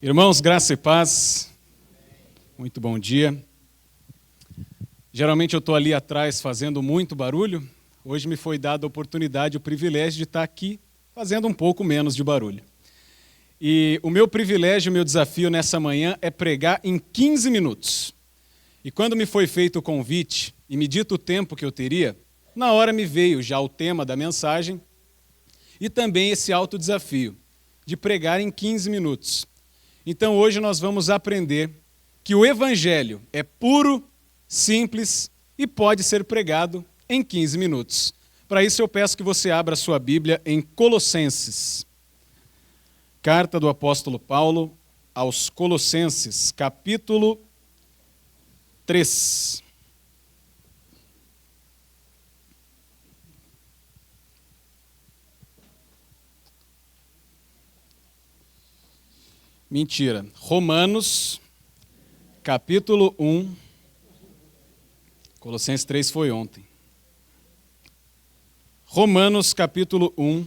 Irmãos, graça e paz, muito bom dia. Geralmente eu estou ali atrás fazendo muito barulho, hoje me foi dada a oportunidade, o privilégio de estar aqui fazendo um pouco menos de barulho. E o meu privilégio, o meu desafio nessa manhã é pregar em 15 minutos. E quando me foi feito o convite e me dito o tempo que eu teria, na hora me veio já o tema da mensagem e também esse alto desafio de pregar em 15 minutos. Então hoje nós vamos aprender que o Evangelho é puro, simples e pode ser pregado em 15 minutos. Para isso eu peço que você abra sua Bíblia em Colossenses. Carta do apóstolo Paulo aos Colossenses, capítulo 3. Mentira. Romanos, capítulo 1. Colossenses 3 foi ontem. Romanos, capítulo 1,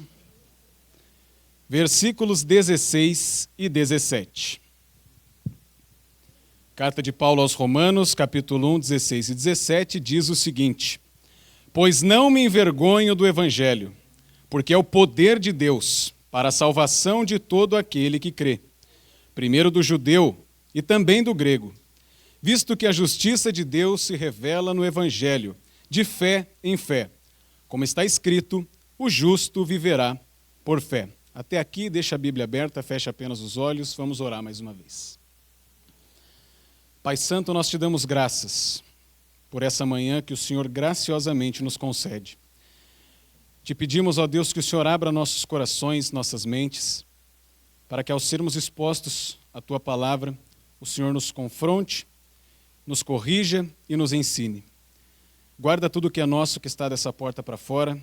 versículos 16 e 17. Carta de Paulo aos Romanos, capítulo 1, 16 e 17, diz o seguinte: Pois não me envergonho do Evangelho, porque é o poder de Deus para a salvação de todo aquele que crê. Primeiro do judeu e também do grego, visto que a justiça de Deus se revela no Evangelho, de fé em fé. Como está escrito, o justo viverá por fé. Até aqui, deixa a Bíblia aberta, fecha apenas os olhos, vamos orar mais uma vez. Pai Santo, nós te damos graças por essa manhã que o Senhor graciosamente nos concede. Te pedimos, ó Deus, que o Senhor abra nossos corações, nossas mentes, para que ao sermos expostos à Tua palavra, o Senhor nos confronte, nos corrija e nos ensine. Guarda tudo que é nosso, que está dessa porta para fora,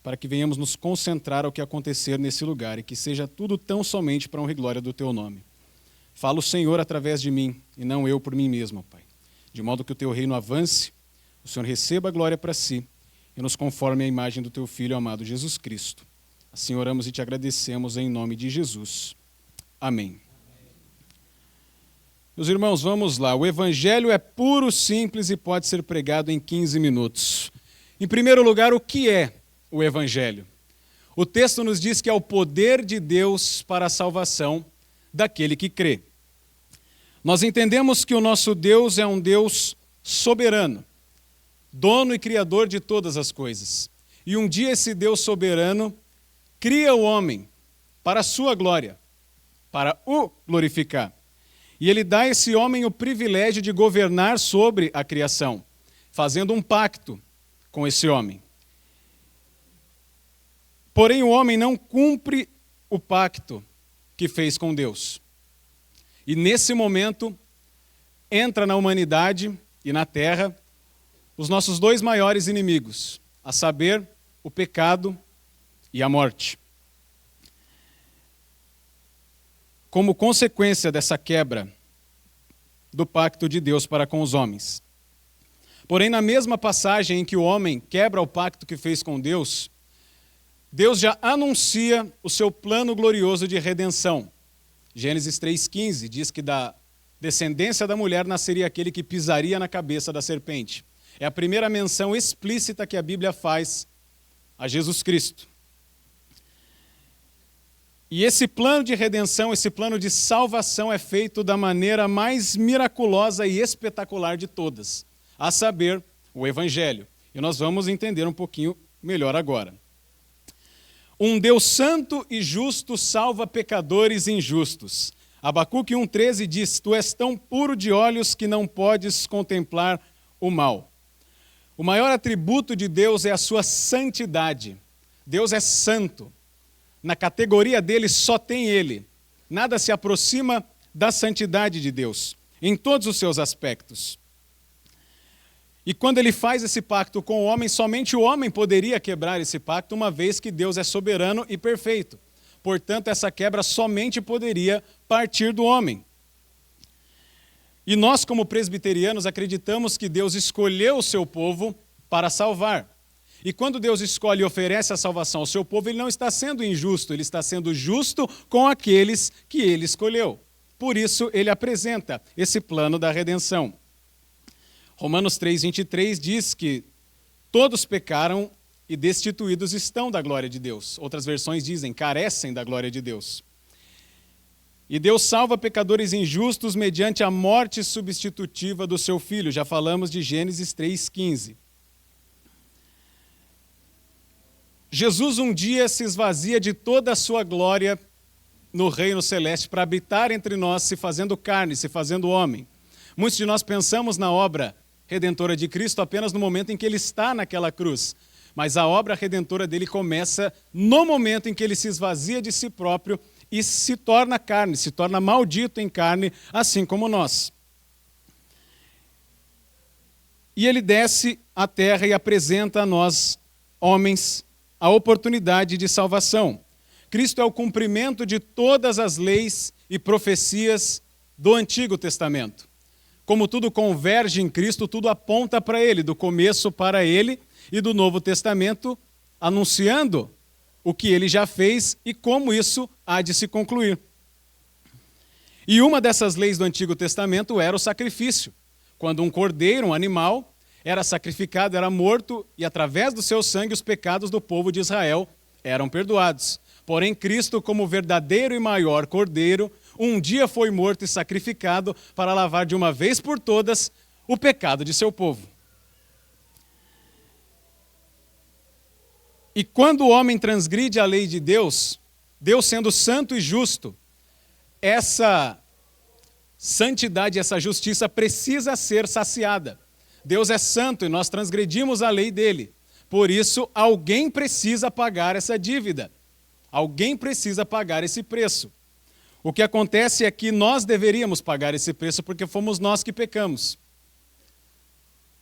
para que venhamos nos concentrar ao que acontecer nesse lugar e que seja tudo tão somente para a honra e glória do Teu nome. Fala o Senhor através de mim e não eu por mim mesmo, Pai. De modo que o Teu reino avance, o Senhor receba a glória para si e nos conforme à imagem do Teu Filho amado Jesus Cristo. Assim oramos e te agradecemos em nome de Jesus. Amém. Meus irmãos, vamos lá. O Evangelho é puro, simples e pode ser pregado em 15 minutos. Em primeiro lugar, o que é o Evangelho? O texto nos diz que é o poder de Deus para a salvação daquele que crê. Nós entendemos que o nosso Deus é um Deus soberano, dono e criador de todas as coisas. E um dia esse Deus soberano cria o homem para a sua glória, para o glorificar. E ele dá a esse homem o privilégio de governar sobre a criação, fazendo um pacto com esse homem. Porém, o homem não cumpre o pacto que fez com Deus. E nesse momento, entra na humanidade e na terra os nossos dois maiores inimigos, a saber, o pecado e a morte. Como consequência dessa quebra do pacto de Deus para com os homens. Porém, na mesma passagem em que o homem quebra o pacto que fez com Deus, Deus já anuncia o seu plano glorioso de redenção. Gênesis 3,15 diz que da descendência da mulher nasceria aquele que pisaria na cabeça da serpente. É a primeira menção explícita que a Bíblia faz a Jesus Cristo. E esse plano de redenção, esse plano de salvação é feito da maneira mais miraculosa e espetacular de todas, a saber, o Evangelho. E nós vamos entender um pouquinho melhor agora. Um Deus santo e justo salva pecadores injustos. Abacuque 1,13 diz, Tu és tão puro de olhos que não podes contemplar o mal. O maior atributo de Deus é a sua santidade. Deus é santo. Na categoria dele só tem ele. Nada se aproxima da santidade de Deus, em todos os seus aspectos. E quando ele faz esse pacto com o homem, somente o homem poderia quebrar esse pacto, uma vez que Deus é soberano e perfeito. Portanto, essa quebra somente poderia partir do homem. E nós, como presbiterianos, acreditamos que Deus escolheu o seu povo para salvar. E quando Deus escolhe e oferece a salvação ao seu povo, ele não está sendo injusto, ele está sendo justo com aqueles que ele escolheu. Por isso, ele apresenta esse plano da redenção. Romanos 3:23 diz que todos pecaram e destituídos estão da glória de Deus. Outras versões dizem, carecem da glória de Deus. E Deus salva pecadores injustos mediante a morte substitutiva do seu Filho. Já falamos de Gênesis 3:15. Jesus um dia se esvazia de toda a sua glória no reino celeste para habitar entre nós, se fazendo carne, se fazendo homem. Muitos de nós pensamos na obra redentora de Cristo apenas no momento em que ele está naquela cruz. Mas a obra redentora dele começa no momento em que ele se esvazia de si próprio e se torna carne, se torna maldito em carne, assim como nós. E ele desce à terra e apresenta a nós, homens, a oportunidade de salvação. Cristo é o cumprimento de todas as leis e profecias do Antigo Testamento. Como tudo converge em Cristo, tudo aponta para ele, do começo para ele, e do Novo Testamento, anunciando o que ele já fez e como isso há de se concluir. E uma dessas leis do Antigo Testamento era o sacrifício. Quando um cordeiro, um animal, era sacrificado, era morto, e através do seu sangue os pecados do povo de Israel eram perdoados. Porém, Cristo, como verdadeiro e maior cordeiro, um dia foi morto e sacrificado para lavar de uma vez por todas o pecado de seu povo. E quando o homem transgride a lei de Deus, Deus sendo santo e justo, essa santidade, essa justiça precisa ser saciada. Deus é santo e nós transgredimos a lei dele. Por isso, alguém precisa pagar essa dívida. Alguém precisa pagar esse preço. O que acontece é que nós deveríamos pagar esse preço porque fomos nós que pecamos.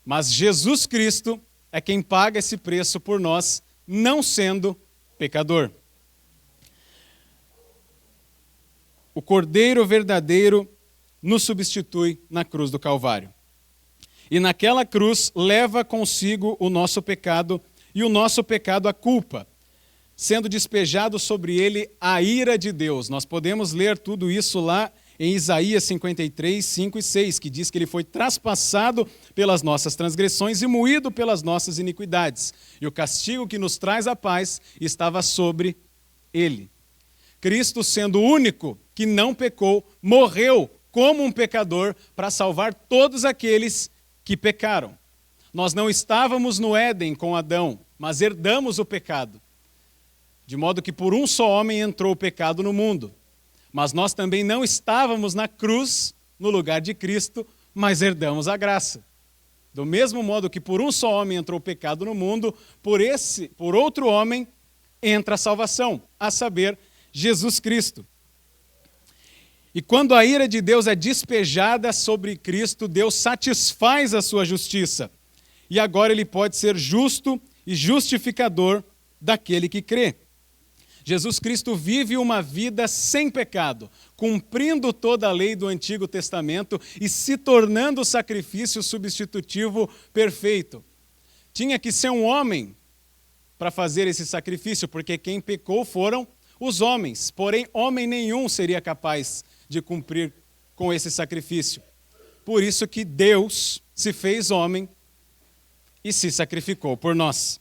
Mas Jesus Cristo é quem paga esse preço por nós, não sendo pecador. O Cordeiro verdadeiro nos substitui na cruz do Calvário. E naquela cruz leva consigo o nosso pecado e o nosso pecado a culpa, sendo despejado sobre ele a ira de Deus. Nós podemos ler tudo isso lá em Isaías 53, 5 e 6, que diz que ele foi traspassado pelas nossas transgressões e moído pelas nossas iniquidades. E o castigo que nos traz a paz estava sobre ele. Cristo, sendo o único que não pecou, morreu como um pecador para salvar todos aqueles que pecaram. Nós não estávamos no Éden com Adão, mas herdamos o pecado. De modo que por um só homem entrou o pecado no mundo. Mas nós também não estávamos na cruz, no lugar de Cristo, mas herdamos a graça. Do mesmo modo que por um só homem entrou o pecado no mundo, por outro homem entra a salvação, a saber, Jesus Cristo. E quando a ira de Deus é despejada sobre Cristo, Deus satisfaz a sua justiça. E agora ele pode ser justo e justificador daquele que crê. Jesus Cristo vive uma vida sem pecado, cumprindo toda a lei do Antigo Testamento e se tornando o sacrifício substitutivo perfeito. Tinha que ser um homem para fazer esse sacrifício, porque quem pecou foram os homens. Porém, homem nenhum seria capaz de cumprir com esse sacrifício. Por isso que Deus se fez homem e se sacrificou por nós.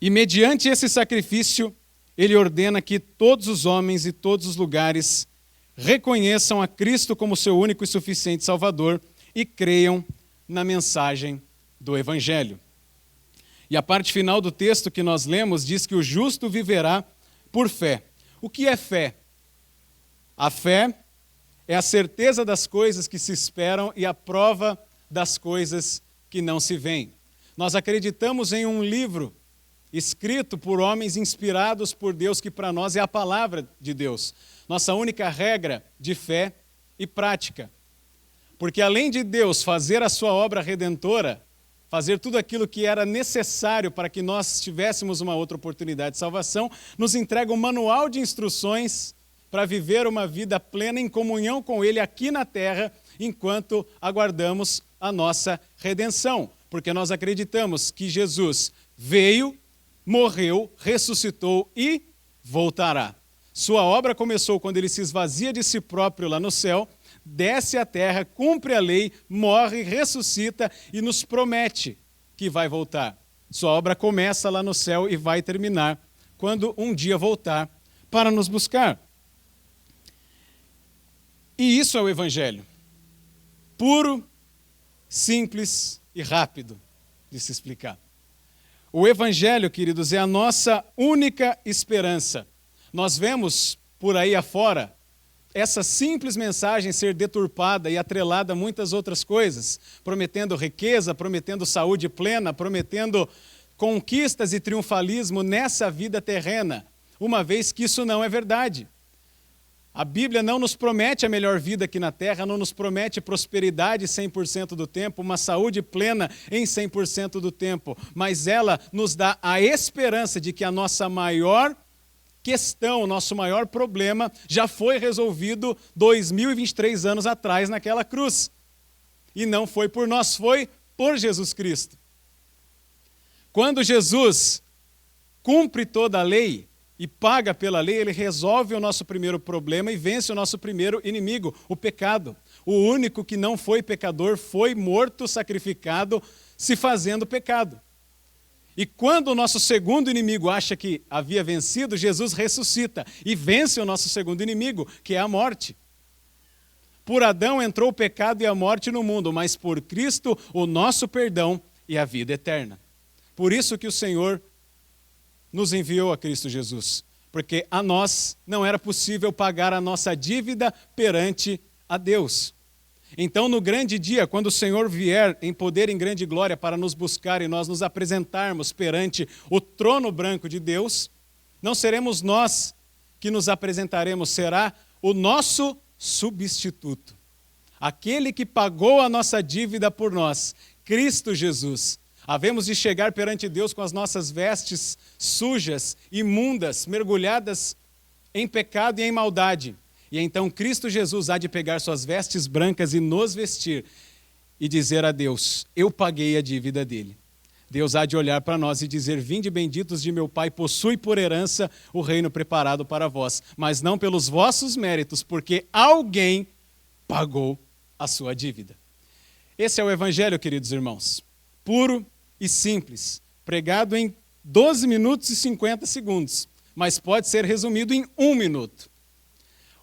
E mediante esse sacrifício, ele ordena que todos os homens e todos os lugares reconheçam a Cristo como seu único e suficiente Salvador e creiam na mensagem do Evangelho. E a parte final do texto que nós lemos diz que o justo viverá por fé. O que é fé? A fé é a certeza das coisas que se esperam e a prova das coisas que não se veem. Nós acreditamos em um livro escrito por homens inspirados por Deus, que para nós é a palavra de Deus. Nossa única regra de fé e prática. Porque além de Deus fazer a sua obra redentora, fazer tudo aquilo que era necessário para que nós tivéssemos uma outra oportunidade de salvação, nos entrega um manual de instruções para viver uma vida plena em comunhão com Ele aqui na terra, enquanto aguardamos a nossa redenção. porque nós acreditamos que Jesus veio, morreu, ressuscitou e voltará. Sua obra começou quando ele se esvazia de si próprio lá no céu, desce à terra, cumpre a lei, morre, ressuscita e nos promete que vai voltar. Sua obra começa lá no céu e vai terminar quando um dia voltar para nos buscar. E isso é o Evangelho. Puro, simples e rápido de se explicar. O Evangelho, queridos, é a nossa única esperança. Nós vemos por aí afora essa simples mensagem ser deturpada e atrelada a muitas outras coisas, prometendo riqueza, prometendo saúde plena, prometendo conquistas e triunfalismo nessa vida terrena, uma vez que isso não é verdade. A Bíblia não nos promete a melhor vida aqui na terra, não nos promete prosperidade 100% do tempo, uma saúde plena em 100% do tempo, mas ela nos dá a esperança de que a nossa maior questão, o nosso maior problema já foi resolvido 2023 anos atrás naquela cruz. E não foi por nós, foi por Jesus Cristo. Quando Jesus cumpre toda a lei e paga pela lei, ele resolve o nosso primeiro problema e vence o nosso primeiro inimigo, o pecado. O único que não foi pecador foi morto, sacrificado, se fazendo pecado. E quando o nosso segundo inimigo acha que havia vencido, Jesus ressuscita e vence o nosso segundo inimigo, que é a morte. Por Adão entrou o pecado e a morte no mundo, mas por Cristo o nosso perdão e a vida eterna. Por isso que o Senhor nos enviou a Cristo Jesus, porque a nós não era possível pagar a nossa dívida perante a Deus. Então, no grande dia, quando o Senhor vier em poder e em grande glória para nos buscar e nós nos apresentarmos perante o trono branco de Deus, não seremos nós que nos apresentaremos, será o nosso substituto. Aquele que pagou a nossa dívida por nós, Cristo Jesus. Havemos de chegar perante Deus com as nossas vestes sujas, imundas, mergulhadas em pecado e em maldade. E então Cristo Jesus há de pegar suas vestes brancas e nos vestir e dizer a Deus, eu paguei a dívida dele. Deus há de olhar para nós e dizer, vinde benditos de meu Pai, possui por herança o reino preparado para vós, mas não pelos vossos méritos, porque alguém pagou a sua dívida. Esse é o Evangelho, queridos irmãos, puro e simples, pregado em 12 minutos e 50 segundos, mas pode ser resumido em 1 minuto.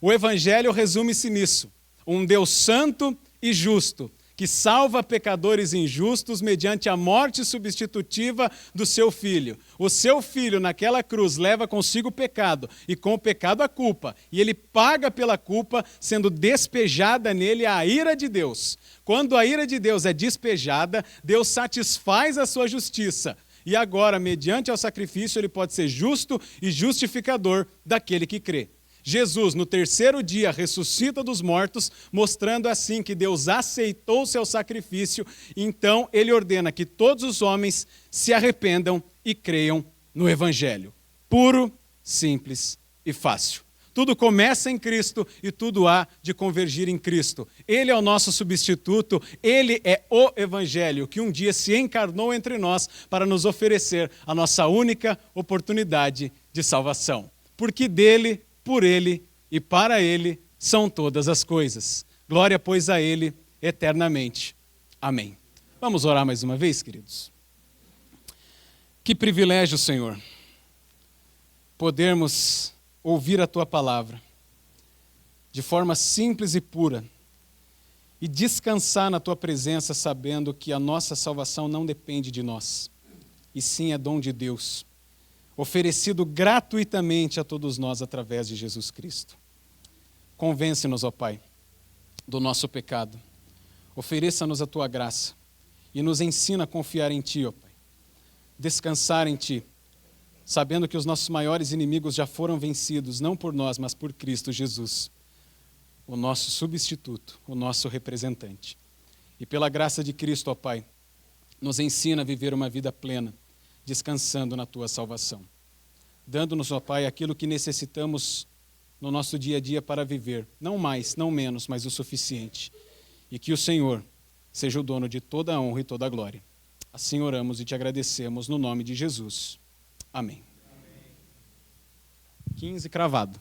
O Evangelho resume-se nisso, um Deus santo e justo, que salva pecadores injustos mediante a morte substitutiva do seu Filho. O seu Filho, naquela cruz, leva consigo o pecado, e com o pecado a culpa, e ele paga pela culpa, sendo despejada nele a ira de Deus. Quando a ira de Deus é despejada, Deus satisfaz a sua justiça, e agora, mediante ao sacrifício, ele pode ser justo e justificador daquele que crê. Jesus, no terceiro dia, ressuscita dos mortos, mostrando assim que Deus aceitou o seu sacrifício. Então, ele ordena que todos os homens se arrependam e creiam no Evangelho. Puro, simples e fácil. Tudo começa em Cristo e tudo há de convergir em Cristo. Ele é o nosso substituto, ele é o Evangelho que um dia se encarnou entre nós para nos oferecer a nossa única oportunidade de salvação. Porque dele, por ele e para ele são todas as coisas. Glória, pois, a ele eternamente. Amém. Vamos orar mais uma vez, queridos? Que privilégio, Senhor, podermos ouvir a Tua palavra de forma simples e pura e descansar na Tua presença sabendo que a nossa salvação não depende de nós, e sim é dom de Deus, oferecido gratuitamente a todos nós através de Jesus Cristo. Convence-nos, ó Pai, do nosso pecado. Ofereça-nos a Tua graça e nos ensina a confiar em Ti, ó Pai. Descansar em Ti, sabendo que os nossos maiores inimigos já foram vencidos, não por nós, mas por Cristo Jesus, o nosso substituto, o nosso representante. E pela graça de Cristo, ó Pai, nos ensina a viver uma vida plena, descansando na Tua salvação. Dando-nos, ó Pai, aquilo que necessitamos no nosso dia a dia para viver. Não mais, não menos, mas o suficiente. E que o Senhor seja o dono de toda a honra e toda a glória. Assim oramos e te agradecemos no nome de Jesus. Amém. 15 cravado.